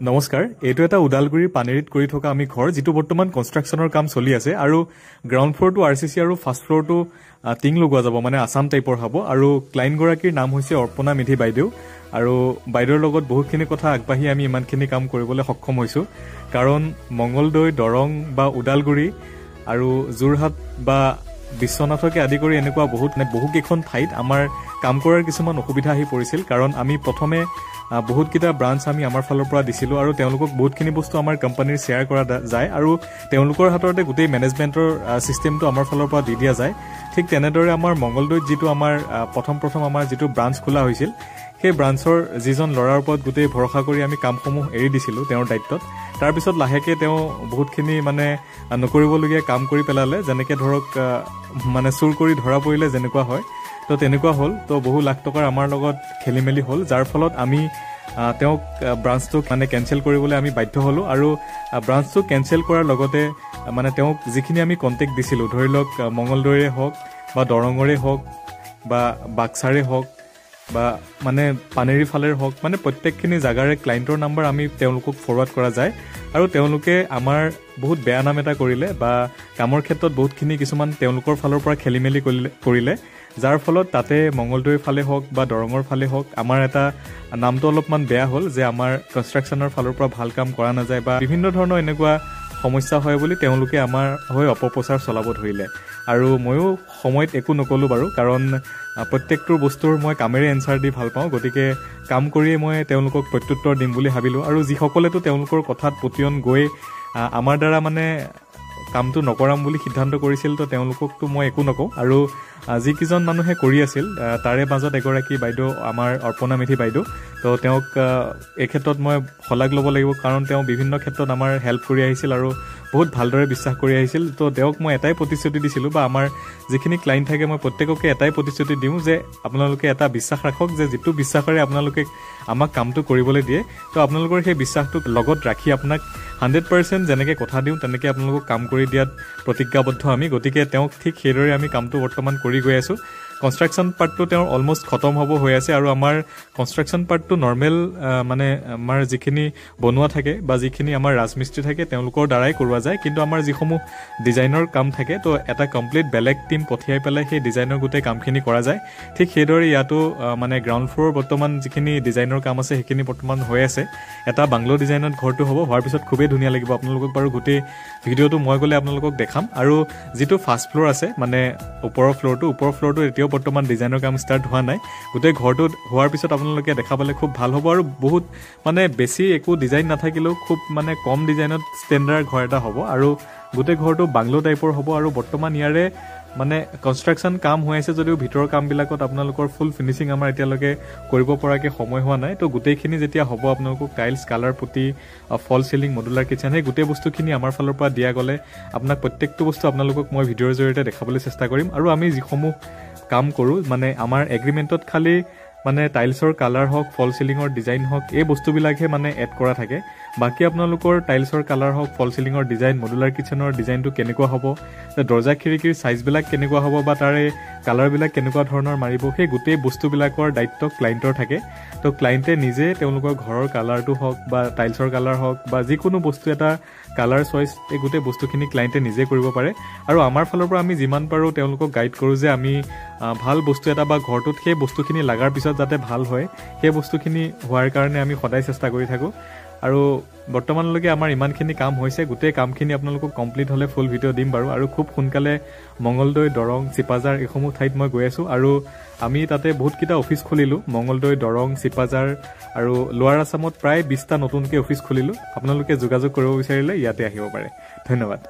নমস্কাৰ এটো এটা উদালগুৰি পানেৰিত কৰি থকা আমি ঘৰ যেটো বৰ্তমান কনষ্ট্ৰাকচনৰ কাম চলি আছে আৰু গ্ৰাউণ্ড ফ্লোৰ টু আৰসিসি আৰু ফাৰ্ষ্ট ফ্লোৰ টু টিং লগোৱা যাব মানে আসাম টাইপৰ হ'ব আৰু ক্লায়েন্ট গৰাকীৰ নাম হৈছে অৰ্পণা মিধি বাইদেউ আৰু বাইদেউৰ লগত বহুতখিনি কথা আগবাঢ়ি আমি ইমানখিনি কাম কৰিবলৈ সক্ষম হৈছো কাৰণ মঙ্গলদৈ দৰং বা উদালগুৰি আৰু যোৰহাট বা বিশ্বনাথকে আদি কৰি এনেকুৱা বহুকেইখন ঠাইত আমাৰ কাম কৰাৰ কিছুমান অসুবিধা আহি পৰিছিল কাৰণ আমি প্ৰথমে বহুত কিটা ব্ৰাঞ্চ আমি আমাৰ ফালৰ পৰা দিছিলো আৰু তেওঁলোকক বহুতখিনি বস্তু আমাৰ কোম্পানীৰ শেয়াৰ কৰা যায় আৰু তেওঁলোকৰ হাততে গোটেই মেনেজমেন্টৰ সিস্টেমটো আমাৰ ফালৰ পৰা দি দিয়া যায় ঠিক তেনেদৰে আমাৰ মঙ্গলদৈত যেটো আমাৰ প্ৰথম আমাৰ যেটো ব্ৰাঞ্চ খোলা হৈছিল সেই ব্ৰাঞ্চৰ যিজন লৰাৰ ওপৰত গোটেই ভৰসা কৰি আমি কামসমূহ এৰি দিছিলো তেওঁৰ দায়িত্বত তাৰ পিছত লাহেকে তেওঁ বহুতখিনি মানে নকৰিবলগীয়া কাম কৰি পেলালে যেনেকে ধৰক মানে চুৰ কৰি ধৰা পৰিলে যেনেকুৱা হয় তো তেনেকুৱা হল তো বহু লাখ টকাৰ আমাৰ লগত খেলিমেলি হল যাৰ ফলত আমি তেওঁক ব্ৰাঞ্চটো মানে কেনসেল কৰিবলৈ আমি বাধ্য হলো আৰু ব্ৰাঞ্চটো কেনসেল কৰাৰ লগতে মানে তেওঁক যিখিনি আমি কন্টেক্ট দিছিলো ধৰি লওক মঙ্গলদৈৰে হওক বা দৰঙৰে হওক বা বাক্সাৰে হওক বা মানে পানেৰি ফালেৰ হওক মানে প্ৰত্যেকখিনি জাগাৰে ক্লায়েন্টৰ নাম্বাৰ আমি তেওঁলোকক ফৰৱাৰ্ড কৰা যায় আৰু তেওঁলোকে আমাৰ বহুত বেয়া নাম এটা কৰিলে বা কামৰ ক্ষেত্ৰত বহুতখিনি কিছুমান তেওঁলোকৰ ফালৰ পৰা খেলিমেলি কৰিলে যাৰ ফলত তাতে মঙ্গলদৈৰ ফালে হওক বা দৰঙৰ ফালে হওক আমাৰ এটা নামটো অলপমান বেয়া হ'ল যে আমাৰ কনষ্ট্ৰাকচনৰ ফালৰ পৰা ভাল কাম কৰা নাযায় বা বিভিন্ন ধৰণৰ এনেকুৱা সমস্যা হয় বুলি তেওঁলোকে আমাৰ হৈ অপপ্ৰচাৰ চলাব ধৰিলে আৰু ময়ো সময়ত একো নকলো বাৰু কাৰণ প্ৰত্যেকটো বস্তুৰ মই কামেৰে এনসাৰ দি ভাল পাওঁ গতিকে কাম কৰিয়ে মই তেওঁলোকক প্ৰত্যুত্তৰ দিম বুলি ভাবিলো আৰু যিসকলেতো তেওঁলোকৰ কথাত পতিয়ন গৈ আমাৰ দ্বাৰা মানে কামটো নকৰাম বুলি সিদ্ধান্ত কৰিছিল তো তেওঁলোককতো মই একো নকওঁ আৰু যিকিজন মানুহে কৰি আছিল তাৰে মাজত এগৰাকী বাইদেউ আমাৰ অৰ্পণা মিধি বাইদেউ তো তেওঁক এই ক্ষেত্ৰত মই হলাগ ল'ব লাগিব কাৰণ তেওঁ বিভিন্ন ক্ষেত্ৰত আমাৰ হেল্প কৰি আহিছিল আৰু বহুত ভালদৰে বিশ্বাস কৰি আহিছিল তো তেওঁক মই এটাই প্ৰতিশ্ৰুতি দিছিলো বা আমাৰ যিখিনি ক্লায়েন্ট থাকে মই প্ৰত্যেককে এটাই প্ৰতিশ্ৰুতি দিওঁ যে আপোনালোকে এটা বিশ্বাস ৰাখক যে যেটো বিশ্বাসৰে আপোনালোকে আমাক কামটো কৰিবলৈ দিয়ে তো আপোনালোকৰ সেই বিশ্বাসটো লগত ৰাখি আপোনাক 100% যেনেকে কথা দিওঁ তেনেকে আপোনালোকক কাম কৰি দিয়াত প্ৰতিজ্ঞাবদ্ধ আমি গতিকে তেওঁক ঠিক সেইদৰে আমি কামটো বৰ্তমান কৰি গৈ আছো কনষ্ট্ৰাকচন পাৰ্টটো তেওঁৰ অলমোস্ট খতম হ'ব হৈ আছে আৰু আমাৰ কনষ্ট্ৰাকচন পাৰ্টটো নৰ্মেল মানে আমাৰ যিখিনি বনোৱা থাকে বা যিখিনি আমাৰ ৰাজমিস্ত্ৰী থাকে তেওঁলোকৰ দ্বাৰাই কৰোৱা যায় কিন্তু আমাৰ যিসমূহ ডিজাইনৰ কাম থাকে তো এটা কমপ্লিট বেলেগ টিম পঠিয়াই পেলাই সেই ডিজাইনৰ গোটেই কামখিনি কৰা যায় ঠিক সেইদৰে ইয়াতো মানে গ্ৰাউণ্ড ফ্লোৰ বৰ্তমান যিখিনি ডিজাইনৰ কাম আছে সেইখিনি বৰ্তমান হৈ আছে এটা বাংলো ডিজাইনত ঘৰটো হ'ব হোৱাৰ পিছত খুবেই ধুনীয়া লাগিব আপোনালোকক বাৰু গোটেই ভিডিঅ'টো মই গ'লে আপোনালোকক দেখাম আৰু যেটো ফাৰ্ষ্ট ফ্লোৰ আছে মানে ওপৰৰ ফ্লোৰটো এতিয়াও বৰ্তমান ডিজাইনৰ কাম ষ্টাৰ্ট হোৱা নাই গোটেই ঘৰটো হোৱাৰ পিছত আপোনালোকে দেখাবলৈ খুব ভাল হ'ব আৰু বহুত মানে বেছি একো ডিজাইন নাথাকিলেও খুব মানে কম ডিজাইনত ষ্টেণ্ডাৰ্ড ঘৰ এটা হ'ব আৰু গোটেই ঘৰটো বাংলো টাইপৰ হ'ব আৰু বৰ্তমান ইয়াৰে মানে কনষ্ট্ৰাকচন কাম হৈ আছে যদিও ভিতৰৰ কামবিলাকত আপোনালোকৰ ফুল ফিনিশিং আমাৰ এতিয়ালৈকে কৰিব পৰাকে সময় হোৱা নাই তো গোটেইখিনি যেতিয়া হ'ব আপোনালোকক টাইলছ কালাৰ পুটি ফল সিলিং মডুলাৰ কিচেন সেই গোটেই বস্তুখিনি আমাৰ ফালৰ পৰা দিয়া গ'লে আপোনাক প্ৰত্যেকটো বস্তু আপোনালোকক মই ভিডিঅ'ৰ জৰিয়তে দেখাবলৈ চেষ্টা কৰিম আৰু আমি যিসমূহ কাম কৰো মানে আমাৰ এগ্ৰিমেন্টত খালি মানে টাইলছৰ কালাৰ হওক ফল সিলিঙৰ ডিজাইন হওক এই বস্তুবিলাকহে মানে এড কৰা থাকে বাকি আপোনালোকৰ টাইলছৰ কালাৰ হওক ফল সিলিঙৰ ডিজাইন মডুলাৰ কিচেনৰ ডিজাইনটো কেনেকুৱা হ'ব দৰ্জা খিৰিকীৰ সাইজবিলাক কেনেকুৱা হ'ব বা তাৰে কালাৰবিলাক কেনেকুৱা ধৰণৰ মাৰিব সেই গোটেই বস্তুবিলাকৰ দায়িত্ব ক্লায়েন্টৰ থাকে তো ক্লায়েন্টে নিজে তেওঁলোকৰ ঘৰৰ কালাৰটো হওক বা টাইলছৰ কালাৰ হওক বা যিকোনো বস্তু এটা কালাৰ চইচ এই গোটেই বস্তুখিনি ক্লায়েন্টে নিজে কৰিব পাৰে আৰু আমাৰ ফালৰ পৰা আমি যিমান পাৰো তেওঁলোকক গাইড কৰো যে আমি ভাল বস্তু এটা বা ঘৰটোত সেই বস্তুখিনি লাগাৰ পিছত যাতে ভাল হয় সেই বস্তুখিনি হোৱাৰ কাৰণে আমি সদায় চেষ্টা কৰি থাকো আৰু বৰ্তমানলৈকে আমাৰ ইমানখিনি কাম হৈছে গোটেই কামখিনি আপোনালোকক কমপ্লিট হ'লে ফুল ভিডিঅ' দিম বাৰু আৰু খুব সোনকালে মঙ্গলদৈ দৰং চিপাজাৰ এইসমূহ ঠাইত মই গৈ আছো আৰু আমি তাতে বহুতকেইটা অফিচ খুলিলো মঙ্গলদৈ দৰং চিপাজাৰ আৰু লোৱাৰ আসামত প্ৰায় 20টা নতুনকৈ অফিচ খুলিলো আপোনালোকে যোগাযোগ কৰিব বিচাৰিলে ইয়াতে আহিব পাৰে ধন্যবাদ